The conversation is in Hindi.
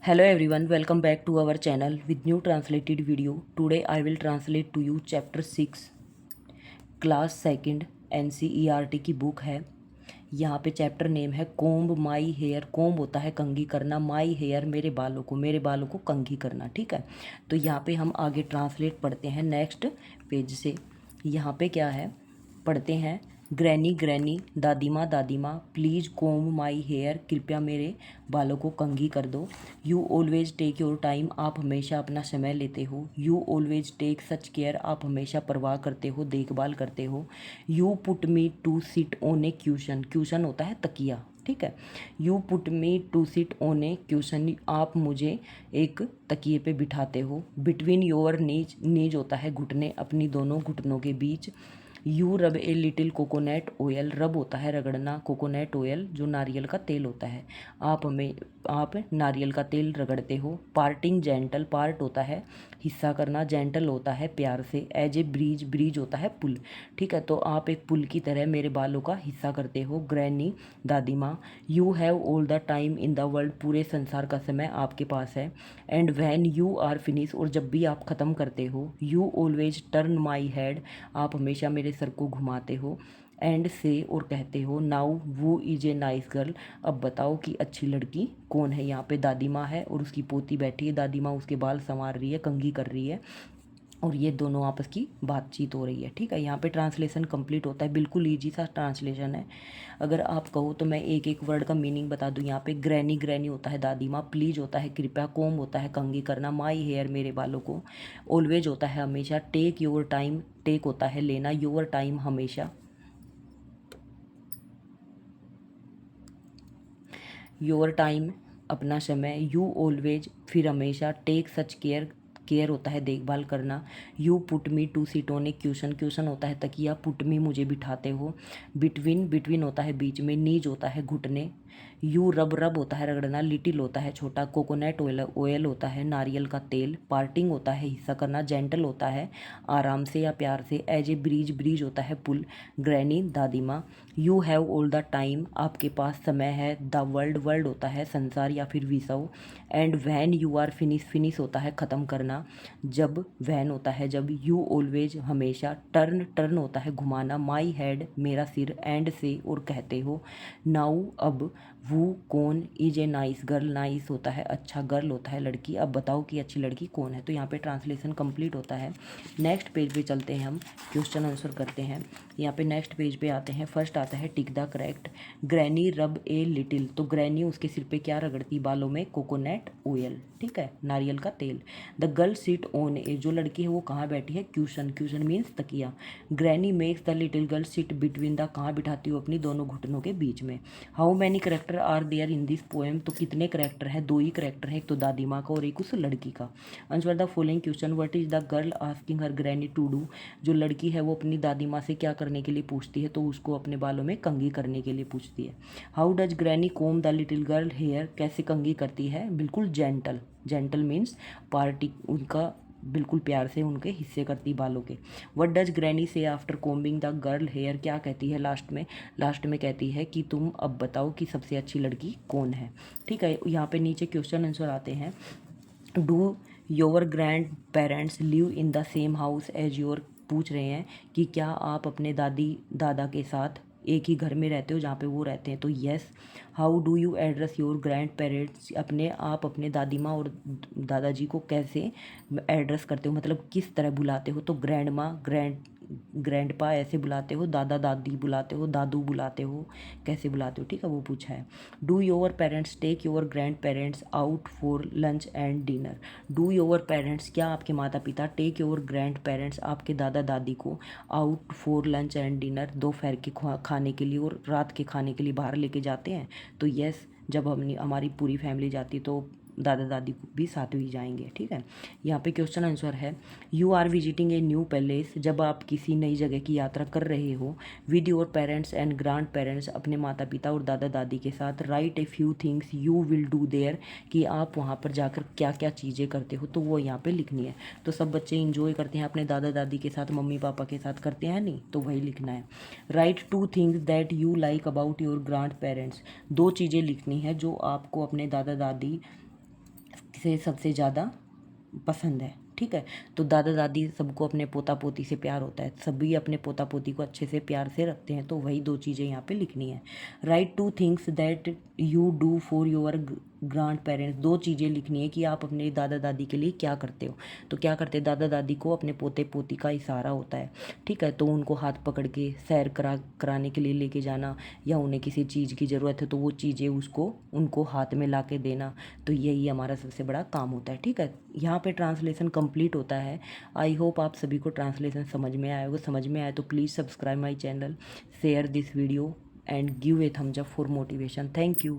Hello everyone, welcome back to our channel with new translated video. Today I will translate to you chapter 6 class second NCERT की बुक है। यहाँ पे चैप्टर नेम है कोम्ब माई हेयर। कोम्ब होता है कंघी करना, माई हेयर मेरे बालों को कंघी करना। ठीक है, तो यहाँ पे हम आगे ट्रांसलेट पढ़ते हैं नेक्स्ट पेज से। यहाँ पे क्या है पढ़ते हैं। ग्रैनी ग्रैनी दादी माँ प्लीज़ कोम माई हेयर, कृपया मेरे बालों को कंघी कर दो। You always take your time, आप हमेशा अपना समय लेते हो। You always take such care, आप हमेशा परवाह करते हो, देखभाल करते हो। You put me to sit on a cushion, cushion होता है तकिया। ठीक है, you put me to sit on a cushion, आप मुझे एक तकिए पे बिठाते हो। बिटवीन योर नीज, नीज होता है घुटने, अपनी दोनों घुटनों के बीच। You rub a little coconut oil, रब होता है रगड़ना, कोकोनट ऑयल जो नारियल का तेल होता है, आप नारियल का तेल रगड़ते हो। पार्टिंग जेंटल, पार्ट होता है हिस्सा करना, जेंटल होता है प्यार से। एज ए ब्रीज, ब्रीज होता है पुल। ठीक है, तो आप एक पुल की तरह मेरे बालों का हिस्सा करते हो। ग्रैनी दादी माँ, you have all the time in the world, पूरे संसार का समय आपके पास है। And when you are finish, और जब भी आप ख़त्म करते हो। You always turn my head, आप हमेशा मेरे सर को घुमाते हो। एंड से, और कहते हो। नाउ वो इज ए नाइस गर्ल, अब बताओ कि अच्छी लड़की कौन है। यहाँ पे दादी माँ है और उसकी पोती बैठी है। दादी माँ उसके बाल संवार रही है, कंघी कर रही है, और ये दोनों आपस की बातचीत हो रही है। ठीक है, यहाँ पे ट्रांसलेशन कंप्लीट होता है। बिल्कुल ईजी सा ट्रांसलेशन है। अगर आप कहो तो मैं एक एक वर्ड का मीनिंग बता दूँ। यहाँ पे ग्रैनी, ग्रैनी होता है दादी माँ। प्लीज होता है कृपया। कोम होता है कंघी करना। माई हेयर मेरे बालों को। ऑलवेज होता है हमेशा। टेक योर टाइम, टेक होता है लेना, योर टाइम हमेशा, योर टाइम अपना समय। यू ऑलवेज फिर हमेशा। टेक सच केयर, केयर होता है देखभाल करना। You put me to sit on a cushion, cushion होता है तकिया। पुट मी मुझे बिठाते हो। बिटवीन, बिटवीन होता है बीच में। नीज होता है घुटने। यू रब, रब होता है रगड़ना। लिटिल होता है छोटा। कोकोनट ऑयल, ऑयल होता है नारियल का तेल। पार्टिंग होता है हिस्सा करना। जेंटल होता है आराम से या प्यार से। एज ए ब्रीज, ब्रीज होता है पुल। ग्रैनी दादी माँ, you have all the time, आपके पास समय है। द वर्ल्ड, वर्ल्ड होता है संसार या फिर विश्व। And when you are finish, finish होता है ख़त्म करना। जब, वैन होता है जब। यू ऑलवेज हमेशा। टर्न, टर्न होता है घुमाना। माई हेड मेरा सिर। एंड से, और कहते हो। नाउ अब, वो कौन। Is a nice girl, nice होता है अच्छा, गर्ल होता है लड़की, अब बताओ कि अच्छी लड़की कौन है। तो यहाँ पे ट्रांसलेशन कंप्लीट होता है। नेक्स्ट पेज पे चलते हैं, हम क्वेश्चन आंसर करते हैं। यहाँ पे नेक्स्ट पेज पे आते हैं। फर्स्ट आता है टिक द करेक्ट। ग्रैनी रब ए लिटिल, तो ग्रैनी उसके सिर पे क्या रगड़ती बालों में, कोकोनट ऑयल। ठीक है, नारियल का तेल। The girl sit on a, जो लड़की है वो कहाँ बैठी है, क्यूशन, क्यूशन मीन्स तकिया। Granny makes the little girl sit between the, कहाँ बिठाती हो अपनी दोनों घुटनों के बीच में। How many character are there in this poem, तो कितने करेक्टर हैं, दो ही करेक्टर हैं, एक तो दादी माँ का और एक उस लड़की का। Answer the following question. What is the girl asking her granny to do, जो लड़की है वो अपनी दादी माँ से क्या करने के लिए पूछती है, तो उसको अपने बालों में कंघी करने के लिए पूछती है। How does granny comb the little girl hair, कैसे कंघी करती है, बिल्कुल जेंटल, जेंटल मीन्स पार्टी, उनका बिल्कुल प्यार से उनके हिस्से करती बालों के। What does granny say after combing the girl hair, क्या कहती है लास्ट में, लास्ट में कहती है कि तुम अब बताओ कि सबसे अच्छी लड़की कौन है। ठीक है, यहाँ पे नीचे क्वेश्चन आंसर आते हैं। Do your grandparents live in the same house as your, पूछ रहे हैं कि क्या आप अपने दादी दादा के साथ एक ही घर में रहते हो जहाँ पे वो रहते हैं, तो yes. How do you address your grand parents, अपने आप अपने दादी माँ और दादाजी को कैसे एड्रेस करते हो, मतलब किस तरह बुलाते हो, तो ग्रैंड माँ, ग्रैंड पा ऐसे बुलाते हो, दादा दादी बुलाते हो, दादू बुलाते हो, कैसे बुलाते हो। ठीक है, वो पूछा है। Do your parents take your grandparents out for lunch and dinner, do your parents, क्या आपके माता पिता, टेक योर ग्रैंड पेरेंट्स, आपके दादा दादी को, out for lunch and dinner, दोपहर के खाने के लिए और रात के खाने के लिए बाहर लेके जाते हैं, तो यस, जब हमारी पूरी फैमिली जाती है तो दादा दादी भी साथ ही जाएंगे। ठीक है, यहाँ पे क्वेश्चन आंसर है। You are visiting a new palace, जब आप किसी नई जगह की यात्रा कर रहे हो, with your parents and grand parents, अपने माता पिता और दादा दादी के साथ। Right a few things you will do their, कि आप वहाँ पर जाकर क्या क्या चीज़ें करते हो, तो वो यहाँ पे लिखनी है। तो सब बच्चे इंजॉय करते हैं अपने दादा दादी के साथ, मम्मी पापा के साथ करते हैं नहीं, तो वही लिखना है। Right two things that you like about your grand parents, दो चीज़ें लिखनी है जो आपको अपने दादा दादी से सबसे ज़्यादा पसंद है। ठीक है, तो दादा दादी सबको अपने पोता पोती से प्यार होता है, सभी अपने पोता पोती को अच्छे से प्यार से रखते हैं, तो वही दो चीज़ें यहाँ पे लिखनी है। Right two things that you do for your grand parents, दो चीज़ें लिखनी है कि आप अपने दादा दादी के लिए क्या करते हो। तो क्या करते हैं, दादा दादी को अपने पोते पोती का इशारा होता है। ठीक है, तो उनको हाथ पकड़ के सैर कराने के लिए लेके जाना, या उन्हें किसी चीज़ की ज़रूरत है तो वो चीज़ें उसको उनको हाथ में ला के देना, तो यही हमारा सबसे बड़ा काम होता है। ठीक है, यहाँ पे ट्रांसलेशन कंप्लीट होता है। आई होप आप सभी को ट्रांसलेशन समझ में आया होगा। समझ में आया तो please subscribe my channel, share this video and give a thumbs up for motivation. Thank you.